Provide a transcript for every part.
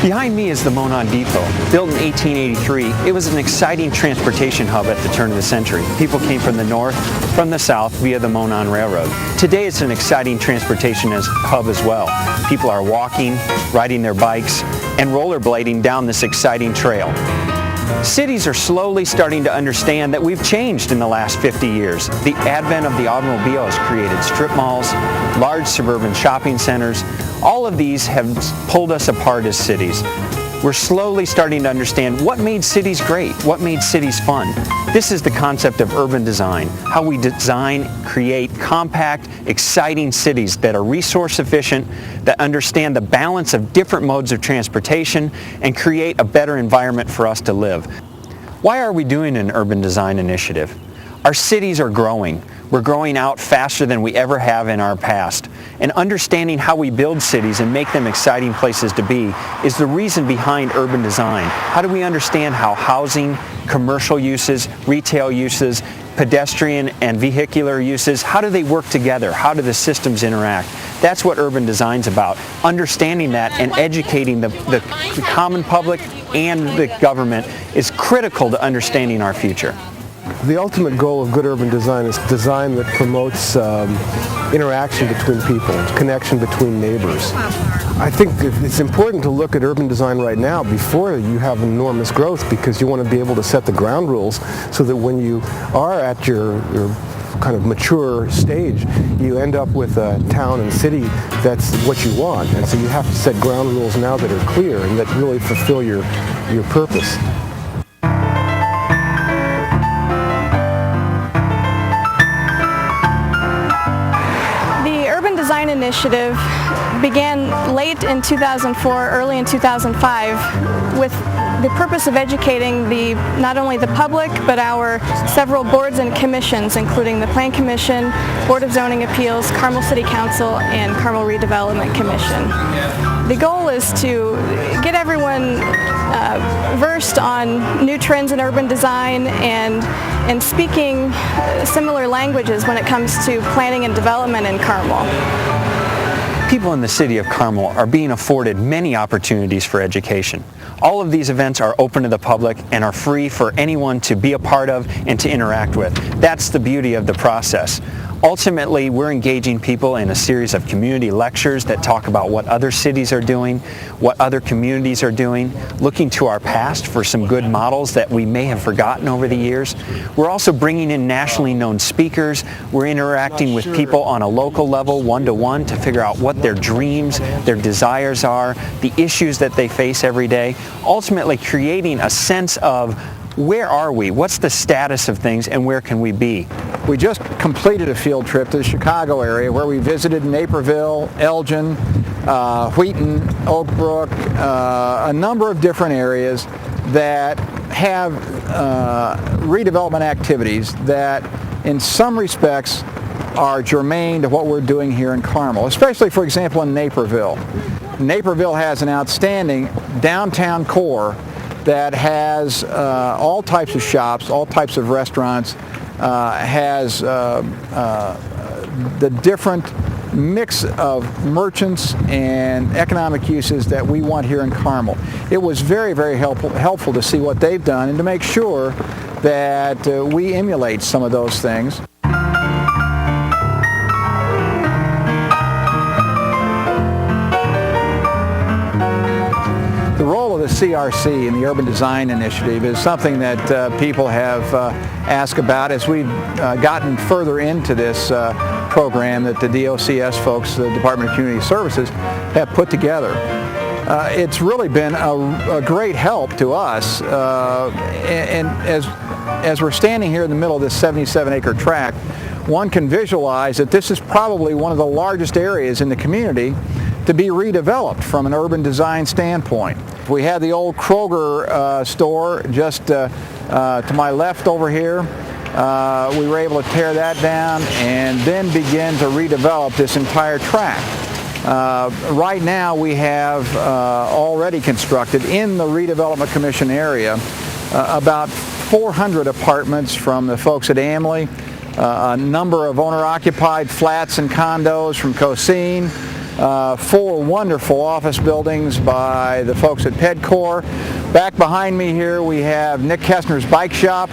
Behind me is the Monon Depot. Built in 1883, it was an exciting transportation hub at the turn of the century. People came from the north, from the south via the Monon Railroad. Today it's an exciting transportation hub as well. People are walking, riding their bikes, and rollerblading down this exciting trail. Cities are slowly starting to understand that we've changed in the last 50 years. The advent of the automobile has created strip malls, large suburban shopping centers. All of these have pulled us apart as cities. We're slowly starting to understand what made cities great, what made cities fun. This is the concept of urban design, how we design, create compact, exciting cities that are resource efficient, that understand the balance of different modes of transportation, and create a better environment for us to live. Why are we doing an urban design initiative? Our cities are growing. We're growing out faster than we ever have in our past. And understanding how we build cities and make them exciting places to be is the reason behind urban design. How do we understand how housing, commercial uses, retail uses, pedestrian and vehicular uses, how do they work together? How do the systems interact? That's what urban design's about. Understanding that and educating the common public and the government is critical to understanding our future. The ultimate goal of good urban design is design that promotes interaction between people, connection between neighbors. I think it's important to look at urban design right now before you have enormous growth, because you want to be able to set the ground rules so that when you are at your kind of mature stage, you end up with a town and city that's what you want. And so you have to set ground rules now that are clear and that really fulfill your purpose. Design initiative began late in 2004, early in 2005, with the purpose of educating not only the public, but our several boards and commissions, including the Plan Commission, Board of Zoning Appeals, Carmel City Council, and Carmel Redevelopment Commission. The goal is to get everyone versed on new trends in urban design and speaking similar languages when it comes to planning and development in Carmel. People in the city of Carmel are being afforded many opportunities for education. All of these events are open to the public and are free for anyone to be a part of and to interact with. That's the beauty of the process. Ultimately, we're engaging people in a series of community lectures that talk about what other cities are doing, what other communities are doing, looking to our past for some good models that we may have forgotten over the years. We're also bringing in nationally known speakers. We're interacting with people on a local level, one-to-one, to figure out what their dreams, their desires are, the issues that they face every day, ultimately creating a sense of where are we, what's the status of things, and where can we be. We just completed a field trip to the Chicago area where we visited Naperville, Elgin, Wheaton, Oak Brook, a number of different areas that have redevelopment activities that in some respects are germane to what we're doing here in Carmel, especially, for example, in Naperville. Naperville has an outstanding downtown core that has all types of shops, all types of restaurants, has the different mix of merchants and economic uses that we want here in Carmel. It was very, very helpful to see what they've done and to make sure that we emulate some of those things. The role of the CRC in the Urban Design Initiative is something that people have asked about as we've gotten further into this program that the DOCS folks, the Department of Community Services, have put together. It's really been a great help to us, and as we're standing here in the middle of this 77-acre tract, one can visualize that this is probably one of the largest areas in the community to be redeveloped from an urban design standpoint. We had the old Kroger store just to my left over here. We were able to tear that down and then begin to redevelop this entire tract. Right now we have already constructed in the Redevelopment Commission area about 400 apartments from the folks at OMNI, a number of owner-occupied flats and condos from Cosine, 4 wonderful office buildings by the folks at Pedcor. Back behind me here we have Nick Kessner's Bike Shop.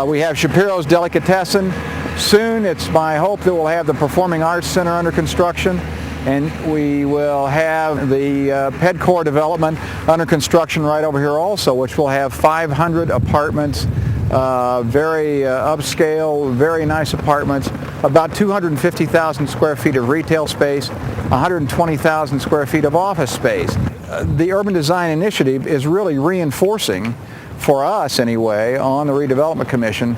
We have Shapiro's Delicatessen. Soon it's my hope that we'll have the Performing Arts Center under construction, and we will have the Pedcor development under construction right over here also, which will have 500 apartments, very upscale, very nice apartments, about 250,000 square feet of retail space, 120,000 square feet of office space. The Urban Design Initiative is really reinforcing, for us anyway, on the Redevelopment Commission,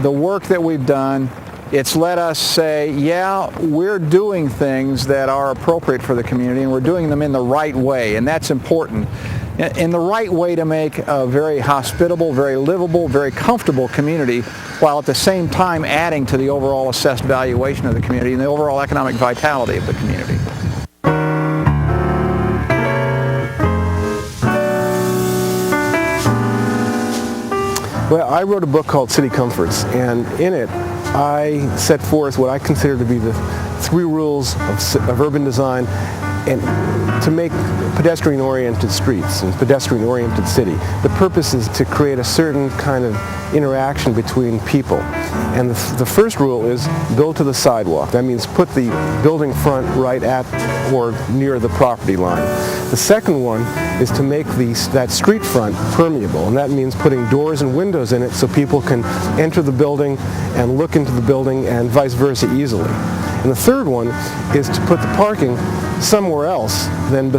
the work that we've done. It's let us say, yeah, we're doing things that are appropriate for the community, and we're doing them in the right way, and that's important. In the right way to make a very hospitable, very livable, very comfortable community, while at the same time adding to the overall assessed valuation of the community and the overall economic vitality of the community. Well, I wrote a book called City Comforts, and in it I set forth what I consider to be the 3 rules of urban design and to make pedestrian-oriented streets and pedestrian-oriented city. The purpose is to create a certain kind of interaction between people. And the first rule is build to the sidewalk. That means put the building front right at or near the property line. The second one is to make that street front permeable, and that means putting doors and windows in it so people can enter the building and look into the building and vice versa easily. And the third one is to put the parking somewhere else than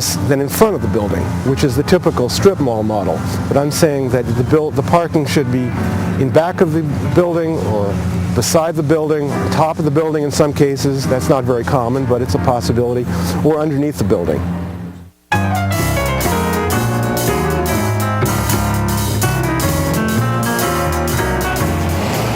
in front of the building, which is the typical strip mall model. But I'm saying that the parking should be in back of the building or beside the building, top of the building in some cases. That's not very common, but it's a possibility, or underneath the building.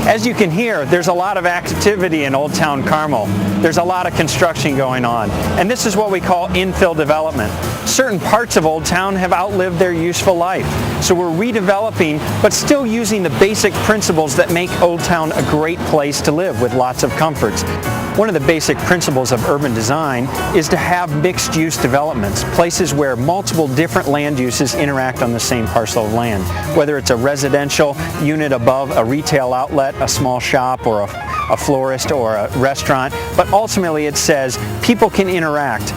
As you can hear, there's a lot of activity in Old Town Carmel. There's a lot of construction going on, and this is what we call infill development. Certain parts of Old Town have outlived their useful life, so we're redeveloping, but still using the basic principles that make Old Town a great place to live with lots of comforts. One of the basic principles of urban design is to have mixed-use developments, places where multiple different land uses interact on the same parcel of land, whether it's a residential unit above a retail outlet, a small shop, or a florist or a restaurant, but ultimately it says people can interact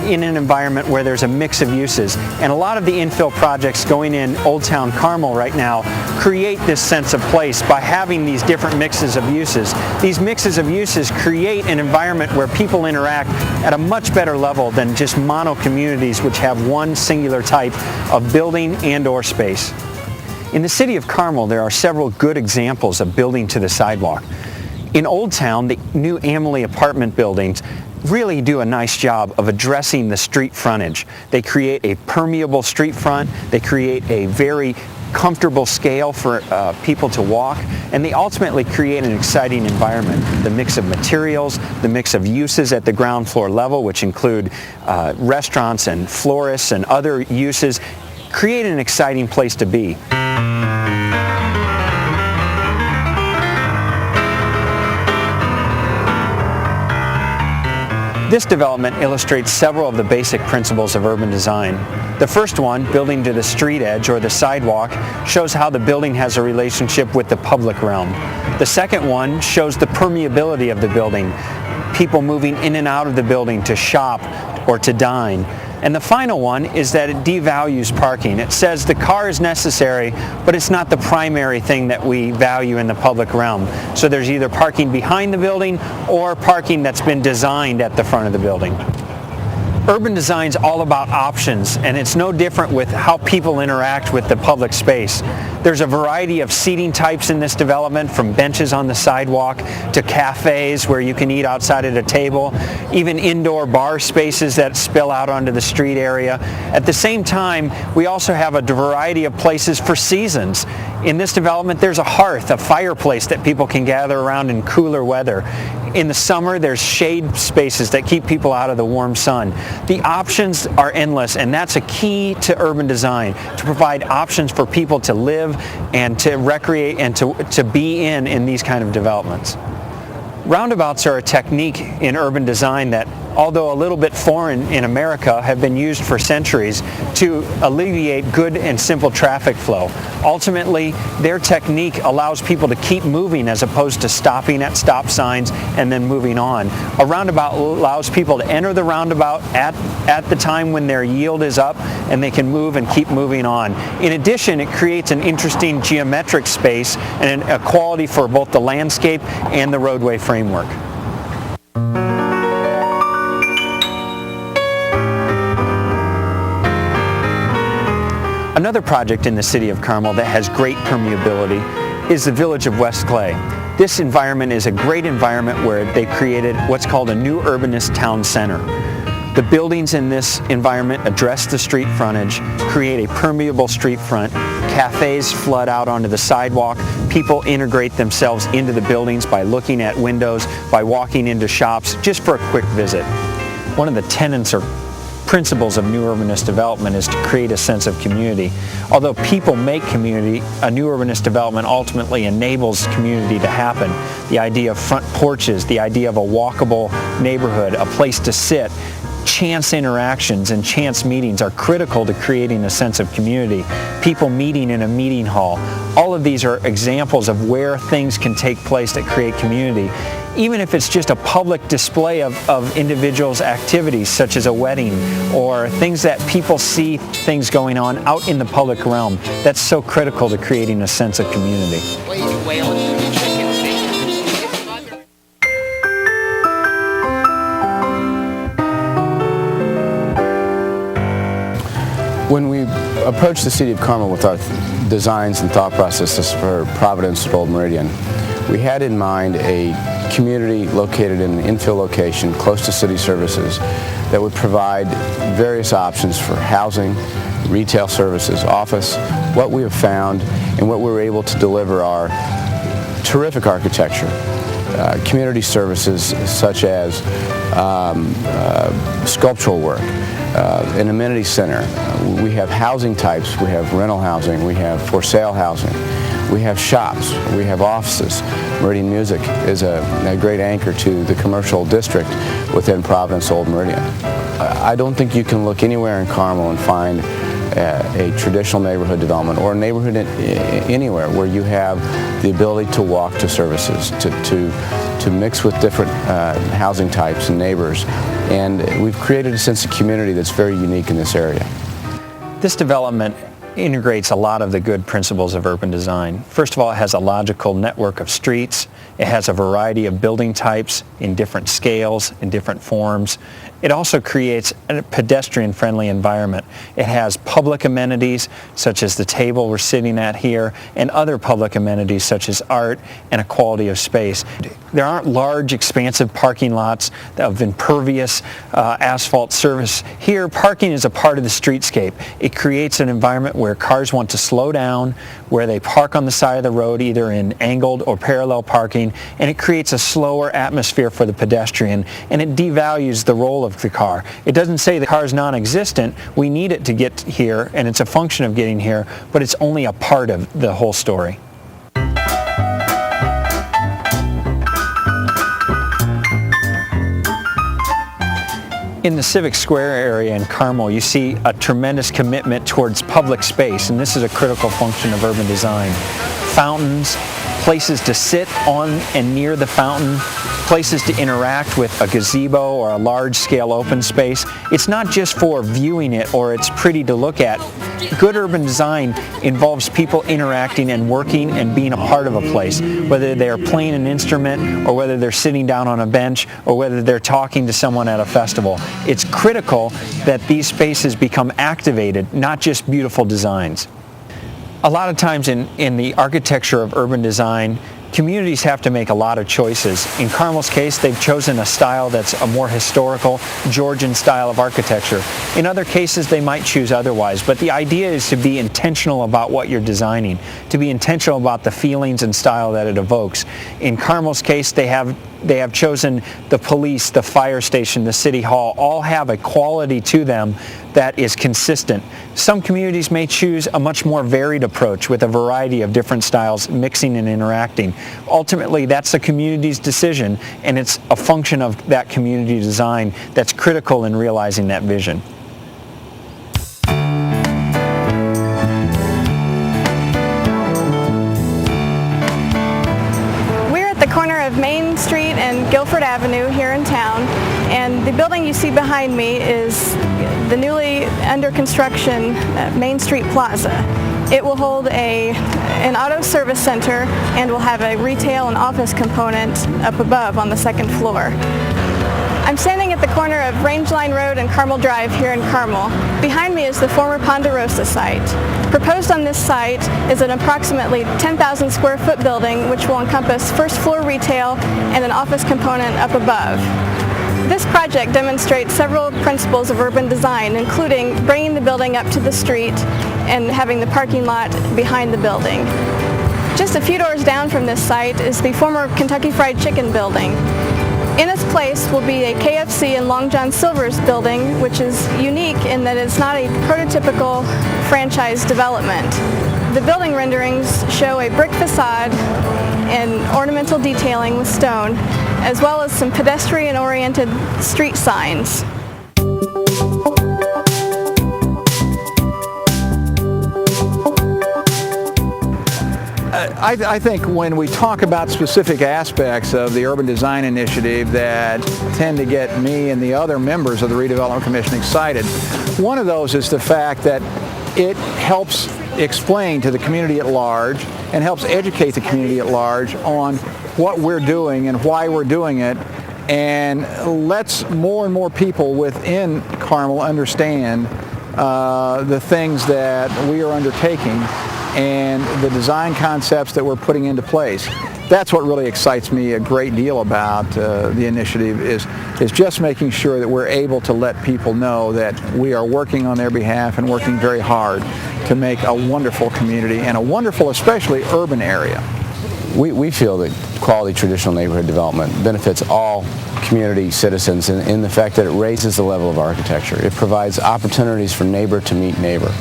in an environment where there's a mix of uses. And a lot of the infill projects going in Old Town Carmel right now create this sense of place by having these different mixes of uses. These mixes of uses create an environment where people interact at a much better level than just mono communities which have one singular type of building and or space. In the city of Carmel, there are several good examples of building to the sidewalk. In Old Town, the new Emily apartment buildings really do a nice job of addressing the street frontage. They create a permeable street front, they create a very comfortable scale for people to walk, and they ultimately create an exciting environment. The mix of materials, the mix of uses at the ground floor level, which include restaurants and florists and other uses, create an exciting place to be. This development illustrates several of the basic principles of urban design. The first one, building to the street edge or the sidewalk, shows how the building has a relationship with the public realm. The second one shows the permeability of the building, people moving in and out of the building to shop or to dine. And the final one is that it devalues parking. It says the car is necessary, but it's not the primary thing that we value in the public realm. So there's either parking behind the building or parking that's been designed at the front of the building. Urban design is all about options, and it's no different with how people interact with the public space. There's a variety of seating types in this development, from benches on the sidewalk to cafes where you can eat outside at a table, even indoor bar spaces that spill out onto the street area. At the same time, we also have a variety of places for seasons. In this development, there's a hearth, a fireplace that people can gather around in cooler weather. In the summer, there's shade spaces that keep people out of the warm sun. The options are endless, and that's a key to urban design, to provide options for people to live and to recreate and to be in these kind of developments. Roundabouts are a technique in urban design that although a little bit foreign in America, have been used for centuries to alleviate good and simple traffic flow. Ultimately, their technique allows people to keep moving as opposed to stopping at stop signs and then moving on. A roundabout allows people to enter the roundabout at the time when their yield is up, and they can move and keep moving on. In addition, it creates an interesting geometric space and a quality for both the landscape and the roadway framework. Another project in the city of Carmel that has great permeability is the village of West Clay. This environment is a great environment where they created what's called a new urbanist town center. The buildings in this environment address the street frontage, create a permeable street front, cafes flood out onto the sidewalk, people integrate themselves into the buildings by looking at windows, by walking into shops, just for a quick visit. One of the tenets or principles of new urbanist development is to create a sense of community. Although people make community, a new urbanist development ultimately enables community to happen. The idea of front porches, the idea of a walkable neighborhood, a place to sit, chance interactions and chance meetings are critical to creating a sense of community. People meeting in a meeting hall. All of these are examples of where things can take place that create community. Even if it's just a public display of individuals' activities, such as a wedding, or things that people see things going on out in the public realm, that's so critical to creating a sense of community. When we approached the city of Carmel with our designs and thought processes for Providence and Old Meridian, we had in mind a community located in an infill location close to city services that would provide various options for housing, retail services, office. What we have found and what we were able to deliver are terrific architecture, community services such as sculptural work, an amenity center. We have housing types. We have rental housing. We have for sale housing. We have shops. We have offices. Meridian Music is a great anchor to the commercial district within Providence Old Meridian. I don't think you can look anywhere in Carmel and find a traditional neighborhood development or a neighborhood anywhere where you have the ability to walk to services, to mix with different housing types and neighbors. And we've created a sense of community that's very unique in this area. This development integrates a lot of the good principles of urban design. First of all, it has a logical network of streets. It has a variety of building types in different scales, in different forms. It also creates a pedestrian-friendly environment. It has public amenities, such as the table we're sitting at here, and other public amenities, such as art and a quality of space. There aren't large, expansive parking lots of impervious asphalt surface. Here, parking is a part of the streetscape. It creates an environment where cars want to slow down, where they park on the side of the road, either in angled or parallel parking, and it creates a slower atmosphere for the pedestrian, and it devalues the role of the car. It doesn't say the car is non-existent. We need it to get here, and it's a function of getting here, but it's only a part of the whole story. In the Civic Square area in Carmel, you see a tremendous commitment towards public space, and this is a critical function of urban design. Fountains, places to sit on and near the fountain, places to interact with a gazebo or a large-scale open space. It's not just for viewing it or it's pretty to look at. Good urban design involves people interacting and working and being a part of a place, whether they're playing an instrument or whether they're sitting down on a bench or whether they're talking to someone at a festival. It's critical that these spaces become activated, not just beautiful designs. A lot of times in the architecture of urban design, communities have to make a lot of choices. In Carmel's case, they've chosen a style that's a more historical, Georgian style of architecture. In other cases, they might choose otherwise, but the idea is to be intentional about what you're designing, to be intentional about the feelings and style that it evokes. In Carmel's case, they have they have chosen the police, the fire station, the city hall, all have a quality to them that is consistent. Some communities may choose a much more varied approach with a variety of different styles mixing and interacting. Ultimately, that's the community's decision, and it's a function of that community design that's critical in realizing that vision. Corner of Main Street and Guilford Avenue here in town, and the building you see behind me is the newly under construction Main Street Plaza. It will hold an auto service center and will have a retail and office component up above on the second floor. I'm standing at the corner of Rangeline Road and Carmel Drive here in Carmel. Behind me is the former Ponderosa site. Proposed on this site is an approximately 10,000 square foot building which will encompass first floor retail and an office component up above. This project demonstrates several principles of urban design, including bringing the building up to the street and having the parking lot behind the building. Just a few doors down from this site is the former Kentucky Fried Chicken building. In its place will be a KFC and Long John Silver's building, which is unique in that it's not a prototypical franchise development. The building renderings show a brick facade and ornamental detailing with stone, as well as some pedestrian-oriented street signs. I think when we talk about specific aspects of the Urban Design Initiative that tend to get me and the other members of the Redevelopment Commission excited, one of those is the fact that it helps explain to the community at large and helps educate the community at large on what we're doing and why we're doing it, and lets more and more people within Carmel understand the things that we are undertaking and the design concepts that we're putting into place. That's what really excites me a great deal about the initiative is just making sure that we're able to let people know that we are working on their behalf and working very hard to make a wonderful community and a wonderful, especially urban area. We feel that quality traditional neighborhood development benefits all community citizens in the fact that it raises the level of architecture. It provides opportunities for neighbor to meet neighbor.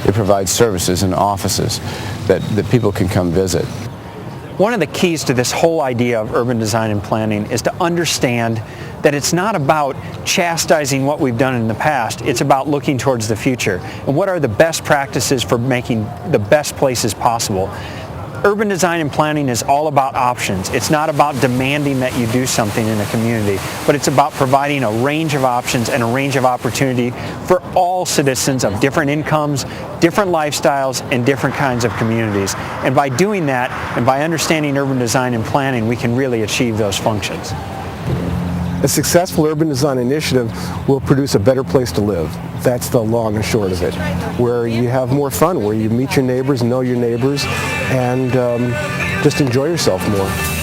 It provides services and offices that people can come visit. One of the keys to this whole idea of urban design and planning is to understand that it's not about chastising what we've done in the past, it's about looking towards the future and what are the best practices for making the best places possible. Urban design and planning is all about options. It's not about demanding that you do something in a community, but it's about providing a range of options and a range of opportunity for all citizens of different incomes, different lifestyles, and different kinds of communities. And by doing that, and by understanding urban design and planning, we can really achieve those functions. A successful urban design initiative will produce a better place to live. That's the long and short of it, where you have more fun, where you meet your neighbors, know your neighbors, and just enjoy yourself more.